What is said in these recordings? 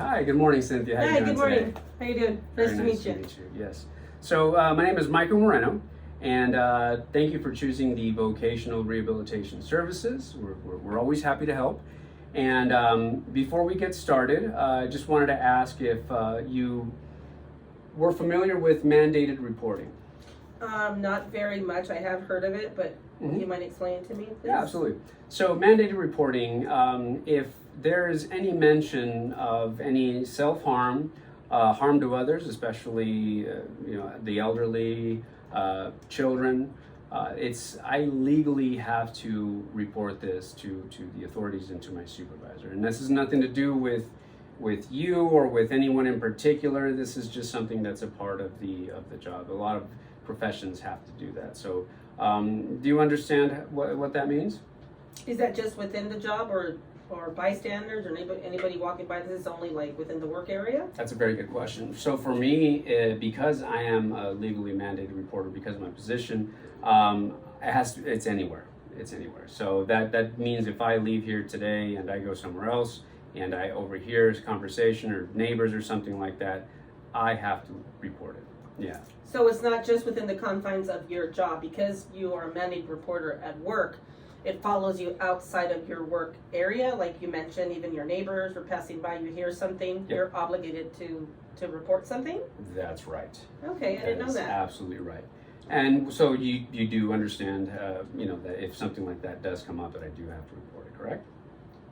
Hi, good morning, Cynthia. How Hi, you doing good morning. today? How you doing? Very Nice to meet you. Yes. So my name is Michael Moreno, and thank you for choosing the Vocational Rehabilitation Services. We're always happy to help. And before we get started, I just wanted to ask if you were familiar with mandated reporting. Not very much. I have heard of it, but Mhm. you might explain it to me, please? Yeah, absolutely. So mandated reporting, if there is any mention of any self-harm, harm to others, especially the elderly, children, I legally have to report this to the authorities and to my supervisor. And this has nothing to do with you or with anyone in particular. This is just something that's a part of the job. A lot of professions have to do that. So do you understand what that means? Is that just within the job or bystanders or anybody walking by? This is only like within the work area? That's a very good question. So for me, because I am a legally mandated reporter because of my position, it's anywhere. It's anywhere. So that means if I leave here today and I go somewhere else and I overhear a conversation or neighbors or something like that, I have to report it. Yeah. So it's not just within the confines of your job. Because you are a mandated reporter at work, it follows you outside of your work area. Like you mentioned, even your neighbors are passing by, you hear something, Yep. You're obligated to report something? That's right. Okay, I didn't know That is that. absolutely right. And so you do understand, that if something like that does come up, that I do have to report it, correct?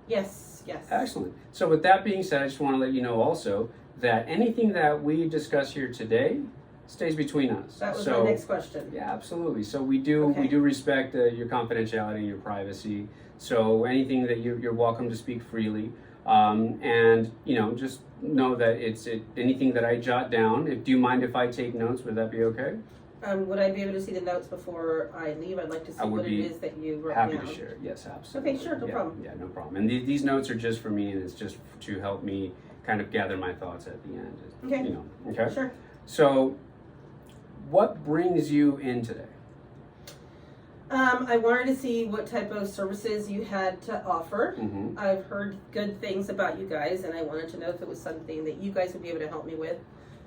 Yes. Excellent. So with that being said, I just want to let you know also that anything that we discuss here today stays between us. That was so, my next question. Yeah, absolutely. So we do Okay. respect your confidentiality and your privacy. So anything that you're welcome to speak freely, and just know that anything that I jot down. Do you mind if I take notes? Would that be okay? Would I be able to see the notes before I leave? I'd like to see I would what it be is that you wrote Happy down. to share. Yes, absolutely. Okay, sure, no Yeah, problem. Yeah, no problem. And these notes are just for me, and it's just to help me kind of gather my thoughts at the end. Okay. Okay. Sure. So, what brings you in today? I wanted to see what type of services you had to offer. Mm-hmm. I've heard good things about you guys, and I wanted to know if it was something that you guys would be able to help me with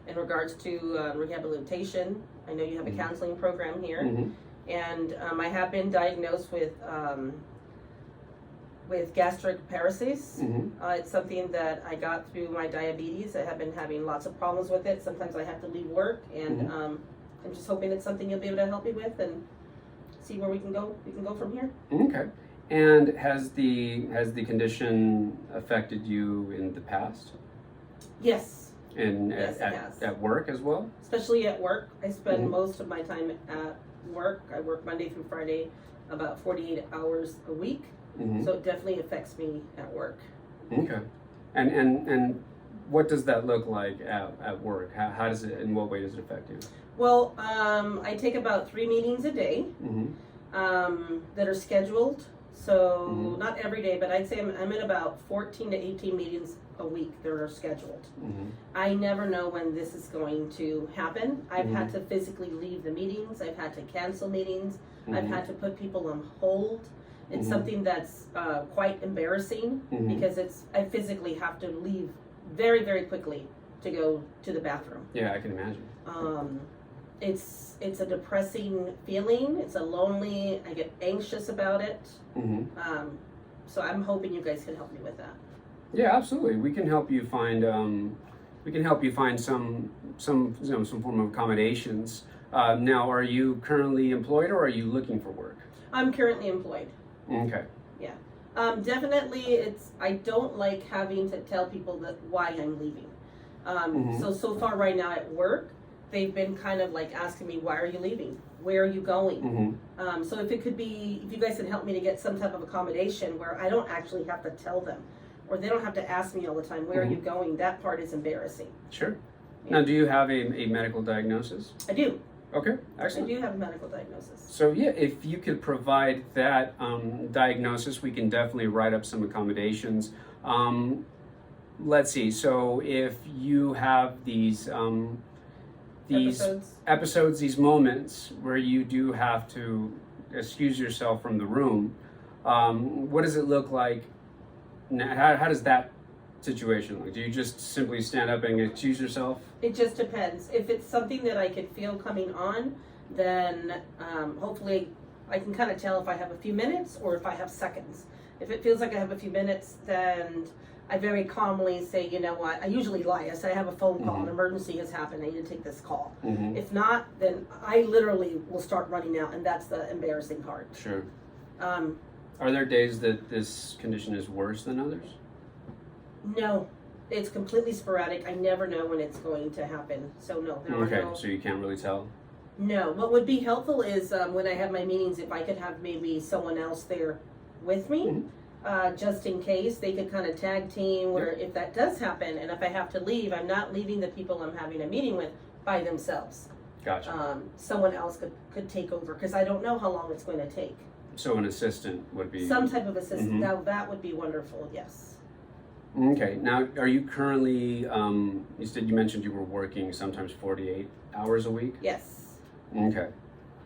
in regards to rehabilitation. I know you have a Mhm. counseling program here, Mm-hmm. and I have been diagnosed with gastric paresis. Mm-hmm. It's something that I got through my diabetes. I have been having lots of problems with it. Sometimes I have to leave work, and I'm just hoping it's something you'll be able to help me with and see where we can go. We can go from here. Okay. And has the condition affected you in the past? Yes, And Yes, it has. at work as well? especially at work. I spend Mhm. most of my time at work. I work Monday through Friday, about 48 hours a week. Mm-hmm. So it definitely affects me at work. Okay. And what does that look like at work? How does it? In what way does it affect you? Well, I take about 3 meetings a day. Mm-hmm. That are scheduled. So Mhm. not every day, but I'd say I'm in about 14 to 18 meetings a week that are scheduled. Mm-hmm. I never know when this is going to happen. I've had Mhm. to physically leave the meetings. I've had to cancel meetings. I've Mhm. had to put people on hold. It's Mhm. something that's quite embarrassing Mhm. because I physically have to leave very, very quickly to go to the bathroom. Yeah, I can imagine. It's a depressing feeling. It's a lonely. I get anxious about it. Mm-hmm. So I'm hoping you guys can help me with that. Yeah, absolutely. We can help you find. Some form of accommodations. Now, are you currently employed or are you looking for work? I'm currently employed. Okay. Definitely, I don't like having to tell people why I'm leaving. Mhm. So far right now at work, they've been kind of like asking me, why are you leaving? Where are you going? Mm-hmm. So if you guys can help me to get some type of accommodation where I don't actually have to tell them, or they don't have to ask me all the time, where are you going? That part is embarrassing. Sure. Yeah. Now, do you have a medical diagnosis? I do. Okay, I excellent. do have a medical diagnosis. So yeah, if you could provide that diagnosis, we can definitely write up some accommodations. Let's see. So if you have these episodes, these moments where you do have to excuse yourself from the room, what does it look like? How does that situation like? Do you just simply stand up and excuse yourself? It just depends. If it's something that I could feel coming on, then hopefully I can kind of tell if I have a few minutes or if I have seconds. If it feels like I have a few minutes, then I very calmly say, you know what, I usually lie. I say I have a phone call, an emergency has happened, I need to take this call. If not, then I literally will start running out, and that's the embarrassing part. Sure. Are there days that this condition is worse than others? No, it's completely sporadic. I never know when it's going to happen. So no, there are Okay, no. so you can't really tell? No, what would be helpful is when I have my meetings, if I could have maybe someone else there with me, just in case they could kind of tag team where if that does happen, and if I have to leave, I'm not leaving the people I'm having a meeting with by themselves. Gotcha. Someone else could take over because I don't know how long it's going to take. So an assistant would be... Some type of assistant. Now that would be wonderful, yes. Okay, now are you currently, you mentioned you were working sometimes 48 hours a week? Yes. Okay.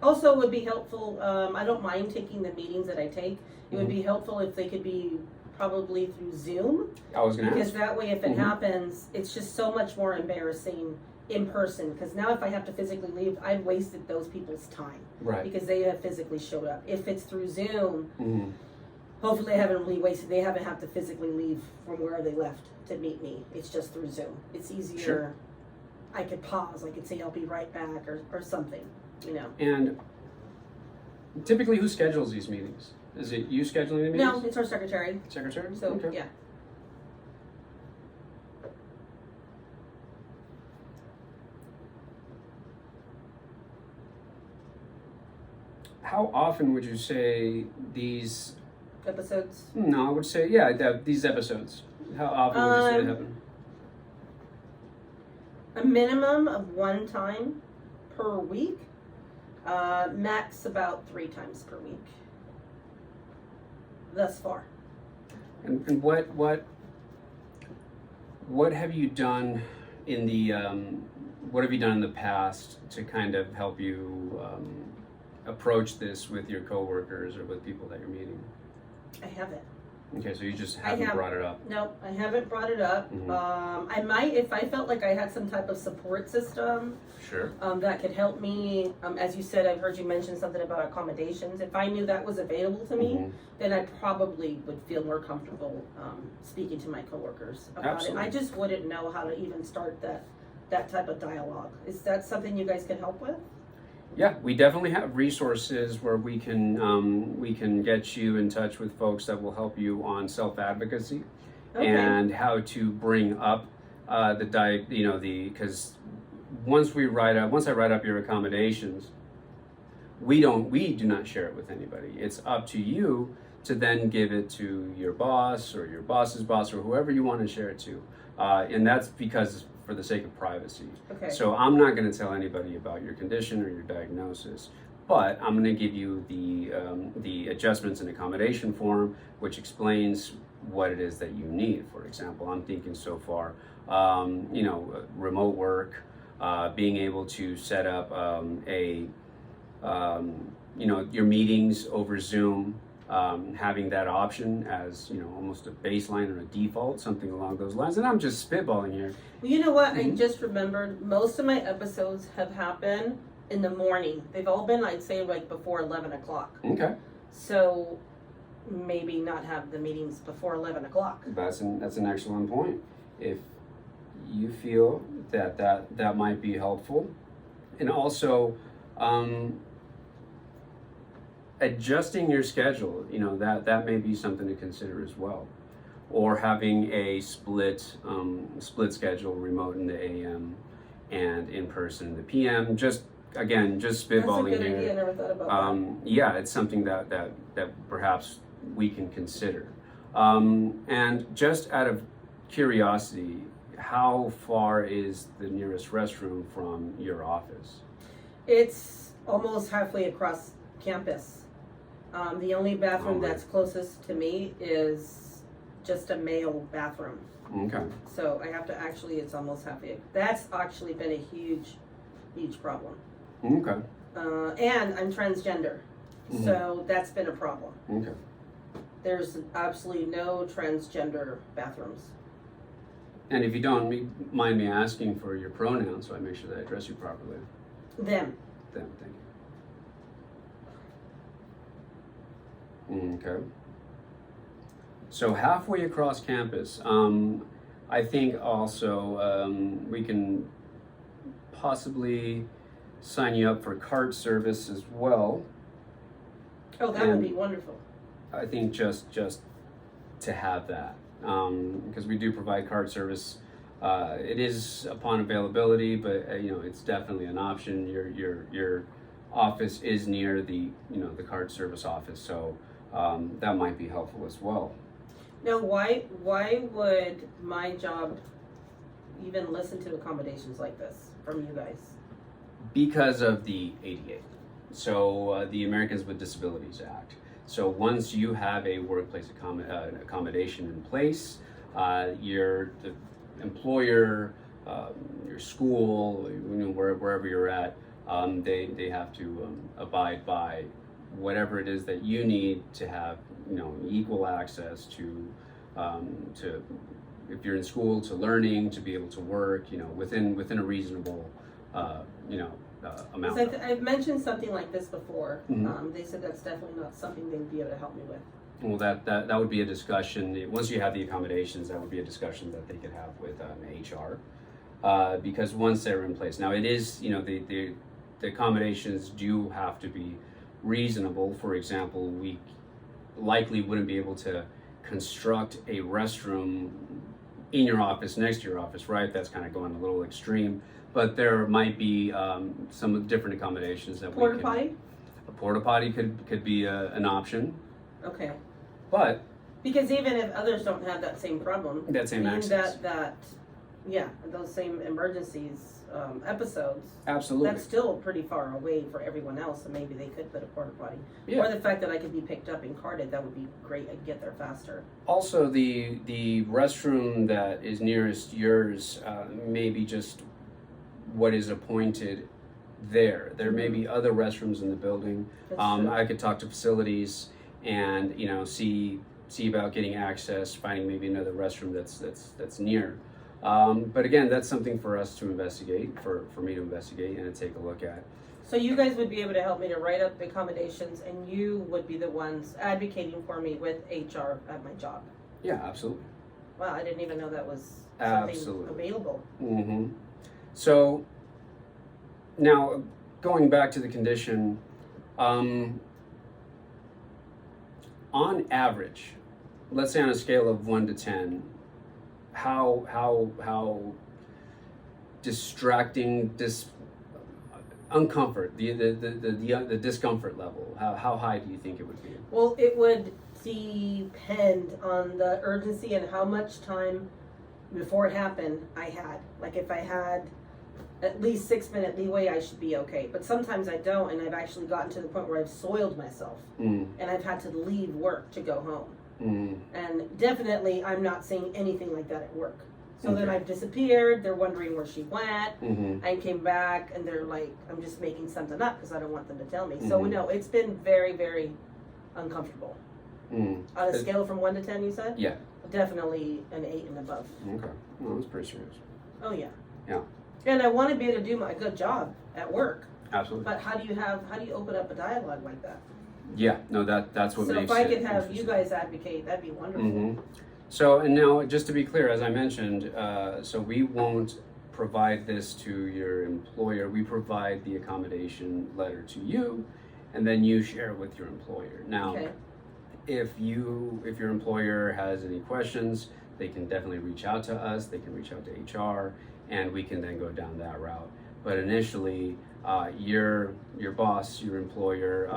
Also, it would be helpful, I don't mind taking the meetings that I take. It would be helpful if they could be probably through Zoom. I was going to Because ask. that way, if it happens, it's just so much more embarrassing in person. Because now if I have to physically leave, I've wasted those people's time. Right. Because they have physically showed up. If it's through Zoom, hopefully I haven't really wasted, they haven't had to physically leave from where they left to meet me. It's just through Zoom. It's easier. Sure. I could pause, I could say I'll be right back or something, you know. And typically who schedules these meetings? Is it you scheduling the meetings? No, it's our secretary. Secretary? So, Okay. yeah. How often would you say these... Episodes. No, I would say, these episodes. How often would you say they happen? A minimum of one time per week. Max about 3 times per week. Thus far. And what have you done in the what have you done in the past to kind of help you approach this with your coworkers or with people that you're meeting? I haven't. Okay, so you just haven't brought it up. No, I haven't brought it up. I might, if I felt like I had some type of support system Sure. that could help me. As you said, I've heard you mention something about accommodations. If I knew that was available to me, then I probably would feel more comfortable speaking to my coworkers about Absolutely. it. I just wouldn't know how to even start that type of dialogue. Is that something you guys can help with? Yeah, we definitely have resources where we can get you in touch with folks that will help you on self-advocacy and how to bring up because once I write up your accommodations, we do not share it with anybody. It's up to you to then give it to your boss or your boss's boss or whoever you want to share it to, and that's because for the sake of privacy. Okay. So I'm not going to tell anybody about your condition or your diagnosis, but I'm going to give you the adjustments and accommodation form, which explains what it is that you need. For example, I'm thinking so far, remote work, being able to set up your meetings over Zoom. Having that option as almost a baseline or a default, something along those lines. And I'm just spitballing here. Well, you know what? I just remembered most of my episodes have happened in the morning. They've all been, I'd say, like before 11 o'clock. Okay. So maybe not have the meetings before 11 o'clock. That's an excellent point. If you feel that might be helpful, and also adjusting your schedule, that may be something to consider as well, or having a split schedule, remote in the AM and in person in the PM. Just spitballing That's a good here. idea. I never thought about that. It's something that perhaps we can consider. And just out of curiosity, how far is the nearest restroom from your office? It's almost halfway across campus. The only bathroom that's closest to me is just a male bathroom. Okay. So I have to it's almost halfway. That's actually been a huge problem. Okay. And I'm transgender. So that's been a problem. Okay. There's absolutely no transgender bathrooms. And if you don't mind me asking for your pronouns, so I make sure that I address you properly. Them. Them, thank you. Okay. So halfway across campus, I think also we can possibly sign you up for cart service as well. Oh, that would be wonderful. I think just to have that, because we do provide cart service. It is upon availability, but it's definitely an option. Your office is near the the cart service office, so that might be helpful as well. Now, why would my job even listen to accommodations like this from you guys? Because of the ADA, so the Americans with Disabilities Act. So once you have a workplace accommodation in place, the employer, your school, wherever you're at, they have to abide by whatever it is that you need to have, equal access to if you're in school, to learning, to be able to work, within a reasonable, amount. I've mentioned something like this before. Mhm. They said that's definitely not something they'd be able to help me with. Well, that would be a discussion. Once you have the accommodations, that would be a discussion that they could have with HR, because once they're in place. Now it is, the accommodations do have to be reasonable. For example, we likely wouldn't be able to construct a restroom in your office, next to your office, right? That's kind of going a little extreme. But there might be some different accommodations that Porta potty? A porta potty could be an option, Okay. but Because even if others don't have that same problem, that same meaning access. those same emergencies episodes, Absolutely. that's still pretty far away for everyone else, and maybe they could put a porta potty. Yeah. Or the fact that I could be picked up and carted, that would be great. I'd get there faster. Also, the restroom that is nearest yours may be just what is appointed there. There may be other restrooms in the building. That's true. I could talk to facilities and see about getting access, finding maybe another restroom that's near. But again, that's something for us to investigate, for me to investigate and to take a look at. So you guys would be able to help me to write up the accommodations, and you would be the ones advocating for me with HR at my job. Yeah, absolutely. Wow, I didn't even know that was something Absolutely. available. Mm-hmm. So now going back to the condition, on average, let's say on a scale of 1 to 10, how distracting, uncomfort, the discomfort level, how high do you think it would be? Well, it would depend on the urgency and how much time before it happened I had. Like if I had at least 6-minute leeway, I should be okay. But sometimes I don't, and I've actually gotten to the point where I've soiled myself, and I've had to leave work to go home. And definitely, I'm not seeing anything like that at work. So then I've disappeared. They're wondering where she went. I came back, and they're like, I'm just making something up because I don't want them to tell me. So no, it's been very, very uncomfortable. On a scale from 1 to 10, you said? Yeah. Definitely an 8 and above. Okay. Well, that's pretty serious. Oh yeah. Yeah. And I want to be able to do my good job at work. Absolutely. But how do you open up a dialogue like that? Yeah. No, that's what So makes if I it could have you interesting. guys advocate, that'd be wonderful. So, and now just to be clear, as I mentioned, so we won't provide this to your employer. We provide the accommodation letter to you, and then you share it with your employer. Now, Okay. if your employer has any questions, they can definitely reach out to us. They can reach out to HR, and we can then go down that route. But initially, your boss, your employer,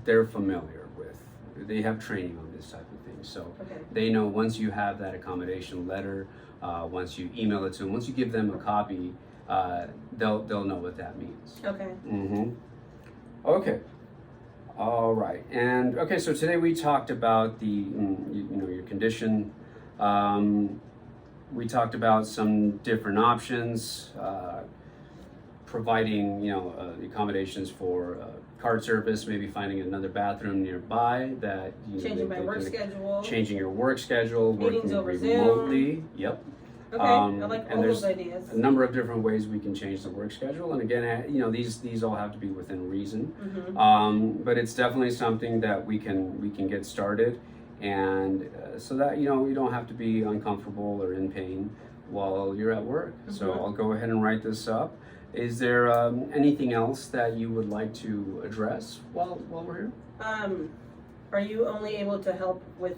they're familiar with. They have training on this type of thing, so Okay. they know once you have that accommodation letter, once you email it to them, once you give them a copy, they'll know what that means. Okay. Okay. All right. And okay, so today we talked about your condition. We talked about some different options, providing the accommodations for card service, maybe finding another bathroom nearby that Changing my work schedule. changing your work schedule, Meetings working over Zoom. remotely. Yep. Okay, I like and all there's those ideas. a number of different ways we can change the work schedule. And again, these all have to be within reason. But it's definitely something that we can get started, and so that you don't have to be uncomfortable or in pain while you're at work. So I'll go ahead and write this up. Is there anything else that you would like to address while we're here? Are you only able to help with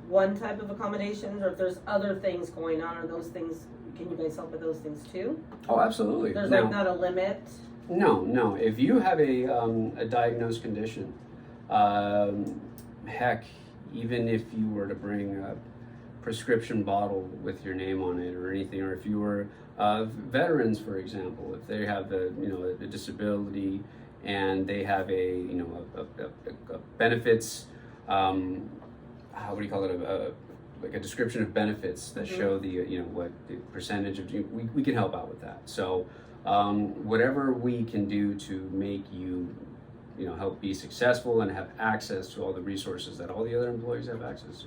one type of accommodations, or if there's other things going on, or those things, can you guys help with those things too? Oh, absolutely. There's Now, like not a limit? No. If you have a diagnosed condition, heck, even if you were to bring a prescription bottle with your name on it or anything, or if you were veterans, for example, if they have a disability and they have a benefits, what do you call it, like a description of benefits that show the what the percentage of we can help out with that. So whatever we can do to make you help be successful and have access to all the resources that all the other employees have access to.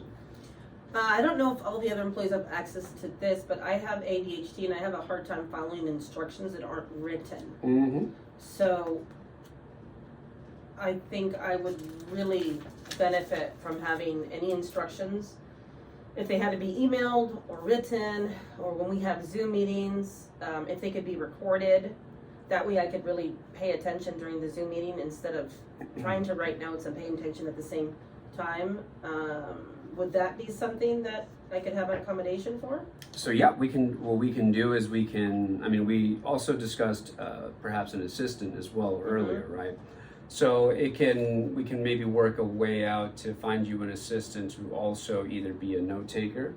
I don't know if all the other employees have access to this, but I have ADHD and I have a hard time following instructions that aren't written. So I think I would really benefit from having any instructions, if they had to be emailed or written, or when we have Zoom meetings, if they could be recorded. That way I could really pay attention during the Zoom meeting instead of trying to write notes and paying attention at the same time. Would that be something that I could have an accommodation for? So yeah, what we can do is we also discussed perhaps an assistant as well earlier, right? So we can maybe work a way out to find you an assistant who also either be a note taker,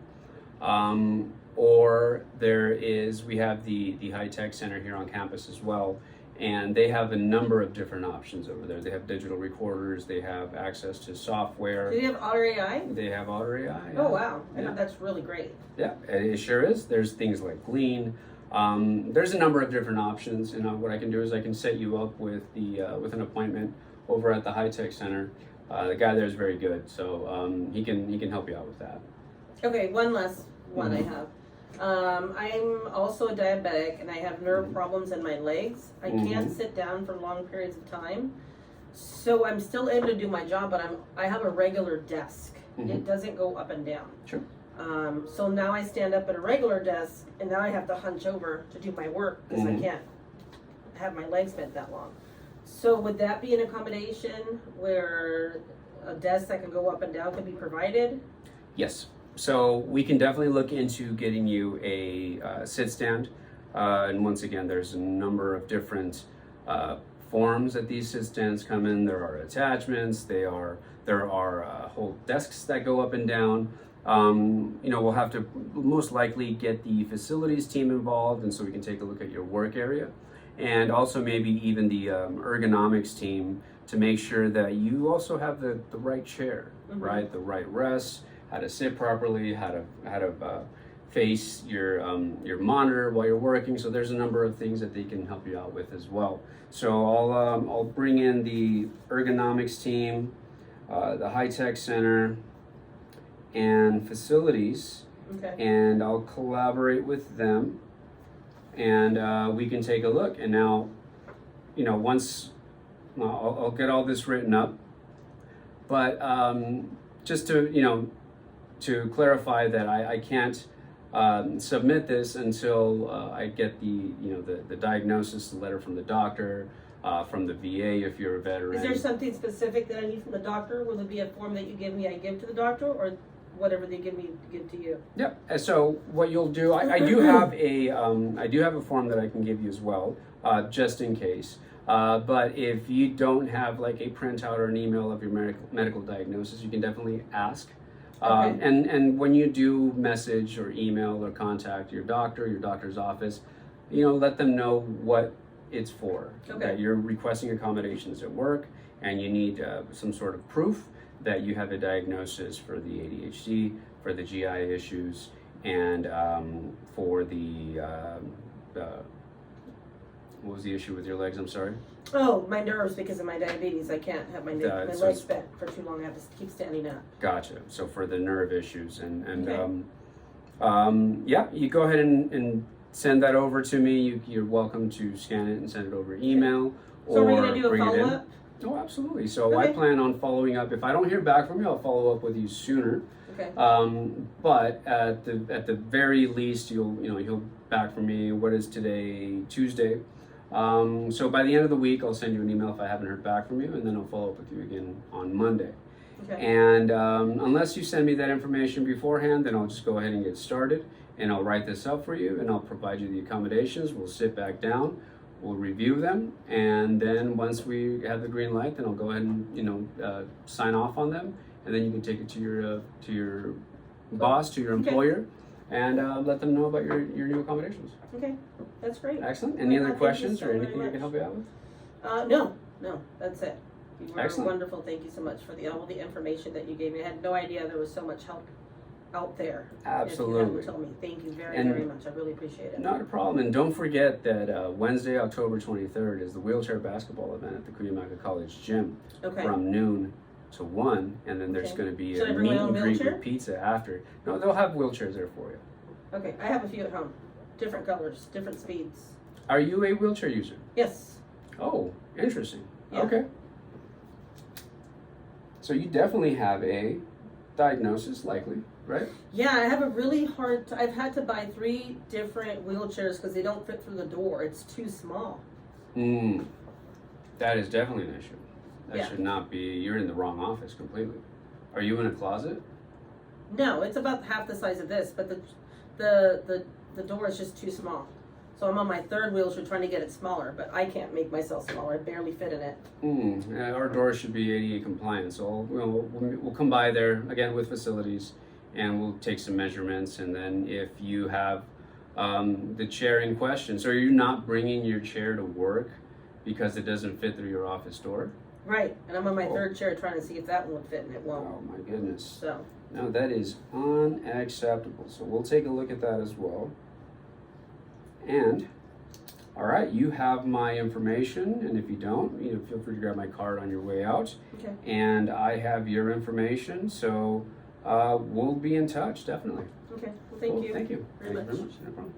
or we have the high tech center here on campus as well, and they have a number of different options over there. They have digital recorders, they have access to software. Do they have Otter AI? They have Otter AI. Yeah. Oh wow, Yeah. That's really great. Yeah, it sure is. There's things like Glean. There's a number of different options. What I can do is I can set you up with with an appointment over at the High Tech Center. The guy there is very good, so he can help you out with that. Okay, one last one I have. I'm also a diabetic and I have nerve problems in my legs. I can't sit down for long periods of time. So I'm still able to do my job, but I have a regular desk. It doesn't go up and down. Sure. So now I stand up at a regular desk and now I have to hunch over to do my work because I can't have my legs bent that long. So would that be an accommodation where a desk that can go up and down could be provided? Yes. So we can definitely look into getting you a sit stand. And once again, there's a number of different forms that these sit stands come in. There are attachments. There are whole desks that go up and down. We'll have to most likely get the facilities team involved, and so we can take a look at your work area, and also maybe even the ergonomics team to make sure that you also have the right chair, right, the right rest, how to sit properly, how to face your monitor while you're working. So there's a number of things that they can help you out with as well. So I'll bring in the ergonomics team, the high tech center, and facilities, and I'll collaborate with them, and we can take a look. And now, once I'll get all this written up, but just to clarify that I can't submit this until I get the diagnosis, the letter from the doctor, from the VA if you're a veteran. Is there something specific that I need from the doctor? Will it be a form that you give me, I give to the doctor, or whatever they give me to give to you? Yep. So what you'll do, I do have a form that I can give you as well, just in case. But if you don't have like a printout or an email of your medical diagnosis, you can definitely ask. And when you do message or email or contact your doctor's office, let them know what it's for. That you're requesting accommodations at work, and you need some sort of proof that you have a diagnosis for the ADHD, for the GI issues, and for the what was the issue with your legs? I'm sorry. Oh, my nerves because of my diabetes. I can't have my legs bent for too long. I have to keep standing up. Gotcha. So for the nerve issues, and Yeah, you go ahead and send that over to me. You're welcome to scan it and send it over email So are we or gonna do a bring it in. follow-up? Oh, absolutely. So I Okay. plan on following up. If I don't hear back from you, I'll follow up with you sooner. Okay, But at the very least, you'll back from me. What is today? Tuesday. So by the end of the week, I'll send you an email if I haven't heard back from you, and then I'll follow up with you again on Monday. okay, And unless you send me that information beforehand, then I'll just go ahead and get started, and I'll write this up for you, and I'll provide you the accommodations. We'll sit back down, we'll review them, and then once we have the green light, then I'll go ahead and sign off on them, and then you can take it to your boss, to your Okay. employer, and let them know about your new accommodations. okay, that's great. Excellent. Any other Thank you questions so or very anything I much. can help you out with? No, that's it. You were Excellent. wonderful, thank you so much for all the information that you gave me. I had no idea there was so much help out there. If you Absolutely. hadn't told me, thank you very, And- very much, I really appreciate it. Not a problem. And don't forget that Wednesday, October 23rd is the wheelchair basketball event at the Cuyamaca College Gym Okay, from noon to 1. And then there's Okay. going to be Should I a bring my meet own and greet wheelchair? with pizza after. No, they'll have wheelchairs there for you. okay, I have a few at home, different colors, different speeds. Are you a wheelchair user? Yes, Oh, interesting. Yeah. Okay. So you definitely have a diagnosis, likely, right? yeah, I have a really hard, I've had to buy 3 different wheelchairs because they don't fit through the door, it's too small. That is definitely an issue. That Yeah. should not be. You're in the wrong office completely. Are you in a closet? No, it's about half the size of this, but the door is just too small. So I'm on my 3rd wheelchair trying to get it smaller, but I can't make myself smaller. I barely fit in it. Our doors should be ADA compliant, so we'll come by there again with facilities, and we'll take some measurements. And then if you have the chair in question, so you're not bringing your chair to work because it doesn't fit through your office door. Right, and I'm on my Oh. 3rd chair trying to see if that one would fit, and it won't. Oh my goodness! So, No, that is unacceptable. So we'll take a look at that as well. And all right, you have my information, and if you don't, feel free to grab my card on your way out. okay, And I have your information, so we'll be in touch, definitely. okay. Well, thank Cool, you. Thank you. very Thank you much. very much. No problem.